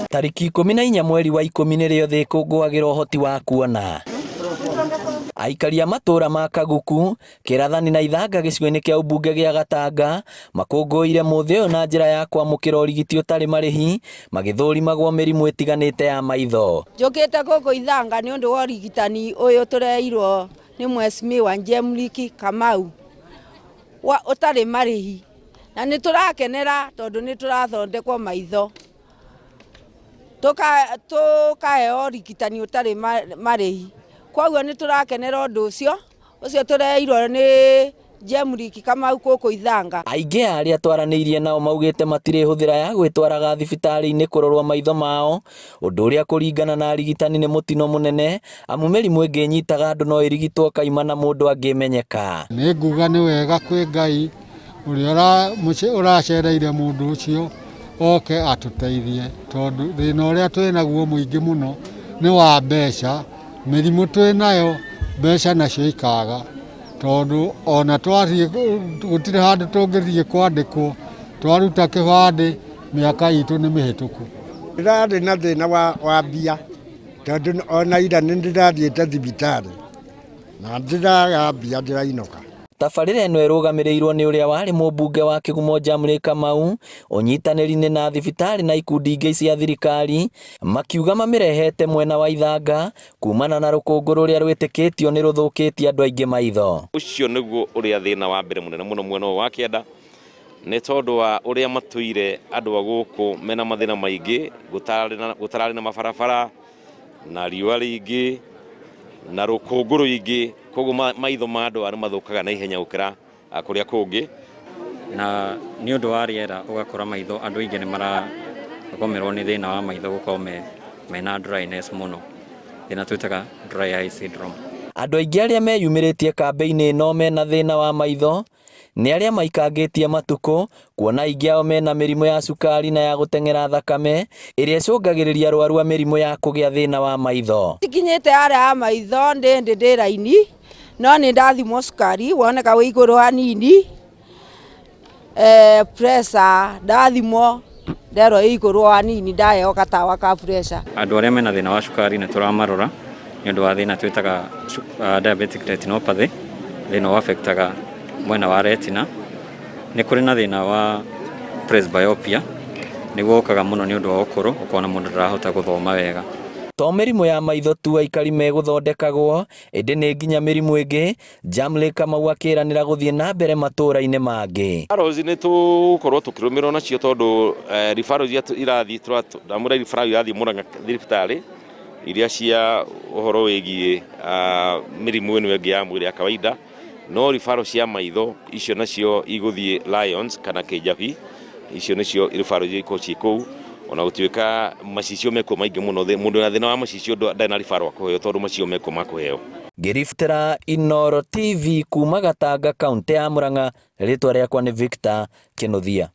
Tariki 14 mweri wa 10 nĩrĩo thĩ ĩkũngũagĩra ũhoti wa kuona. Aikari a matũra ma Kaguku, Kĩrathani na Ithanga gĩcigo-inĩ kĩa ũmbunge gĩa Gatanga makũngũĩire mũthĩ ũyũ na njĩra ya kwamũkĩra ũrigiti ũtarĩ marĩhi magĩthũrimagwo mĩrimũ ĩtiganĩte ya maitho. Njũkĩte gũkũ Ithanga nĩ ũndũ wa ũrigitani ũyũ tũreirwo nĩ Mheshimiwa Njemuliki Kamau ũtarĩ marĩhi, na nĩ tũrakenera tondũ nĩ tũrathondekwo maitho, tũkaheo ũrigitani ũtarĩ marĩhi. Koguo nĩ tũrakenera ũndũ ũcio tũreirwo nĩ Njemuliki Kamau gũkũ Ithanga. Aingĩ arĩa twaranĩirie nao maugĩte matirĩ hũthĩra ya gwĩtwaraga thibitarĩ-inĩ kũrorwo maitho mao, ũndũ ũrĩa kũringana na arigitani nĩ mũtino mũnene, amu mĩrimũ ĩngĩ nyitaga andũ no ĩrigitwo kaima na mũndũ angĩmenyeka. Nĩ nguga nĩ wega kwĩ Ngai ũrĩa ũracereire mũndũ ũcio oke atũteithie, tondũ thĩna ũrĩa twĩnaguo mũingĩ mũno nĩ wa mbeca. Mĩrimũ twĩnayo mbeca nacio ikaga, tondũ ona twathiĩ gũtirĩ handũ tũngĩthiĩ kwandĩkwo, twaruta kĩbandĩ mĩaka itũ nĩ mĩhĩtũku. Ndĩrarĩ na thĩna wa mbia, tondũ ona ira nĩ ndĩrathiĩte thibitarĩ na ndĩraga mbia ndĩrainũka. Tabarĩra ĩno ĩrũgamĩrĩirwo nĩ ũrĩa warĩ mũmbunge wa Kĩgumo Njamũrĩ Kamau, ũnyitanĩri-inĩ na thibitarĩ na ikundi ingĩ cia thirikari makiuga mamĩrehete mwena wa Ithanga kumana na rũkũngũ rũrĩa rwĩtĩkĩtio nĩ rũthũkĩtie andũ aingĩ maitho. Ũcio nĩguo ũrĩa thĩna wa mbere mũnene mũno mwena wa Kĩanda, nĩ tondũ wa ũrĩa matũire andũ a gũkũ mena mathĩna maingĩ, gũtararĩ na mabarabara na riũa rĩingĩ na rũkũngũ rũingĩ, koguo maitho ma andũ arĩa mathũkaga na ihenya gũkĩra kũrĩa kũngĩ, na nĩ ũndũ wa rĩera ũgakora maitho andũ aingĩ nĩ maragomerwo nĩ thĩna wa maitho gũkorwo mena dryness mũno, thĩna twĩtaga dry eye syndrome. Andũ aingĩ arĩa meyumĩrĩtie kambĩ-inĩ ĩno mena thĩna wa maitho nĩ arĩa maikangĩtie matukũ, kuona aingĩ ao mena mĩrimũ ya cukari na ya gũteng'era thakame ĩrĩa ĩcũngagĩrĩria arwaru a mĩrimũ ya kũgĩa thĩna wa maitho. Tikinyĩte arĩa a maitho ndĩ raini, no nĩ ndathimwo cukari woneka wĩ igũrũ hanini, pressure ndathimwo nderwo ĩ igũrũ hanini, ndaheo gatawa ka pressure. Andũ arĩa mena thĩna wa cukari nĩ tũramarora nĩ ũndũ wa thĩna twĩtaga diabetic retinopathy, thĩna ũafectaga mwena wa retina. Nĩ kũrĩ na thĩna wa presbyopia, nĩguo ũkaga mũno nĩ ũndũ wa ũkũrũ, ũkona mũndũ ndarahota gũthoma wega. To mĩrimũ ya maitho tu aikari megũthondekagwo, ĩndĩ nĩ nginya mĩrimũ ĩngĩ Njamũrĩ Kamau akĩranĩra gũthiĩ na mbere matũra-inĩ mangĩ. Referrals nĩ tũkorwo tũkĩrũmĩrĩrwo nacio, tondũ referrals irathiĩ ndamũra referral irathiĩ Murang'a thibitarĩ iria cia ũhoro wĩgiĩ mĩrimũ ĩno ĩngĩ ya mwĩrĩ ya kawaida, no referrals cia maitho icio nacio igũthiĩ Lions kana Kĩjabi, icio nĩcio referrals ikorwo ciĩ kũu, ona gũtuĩka macicio mekuo maingĩ mũno, mũndũ na thĩna wa macicio ndarĩ na referral kũheo, tondũ macio mekuo makũheo. Ngĩributĩra Inooro TV kuma Gatanga, kaũntĩ ya Murang'a, rĩtwa rĩakwa nĩ Victor Kĩnuthia.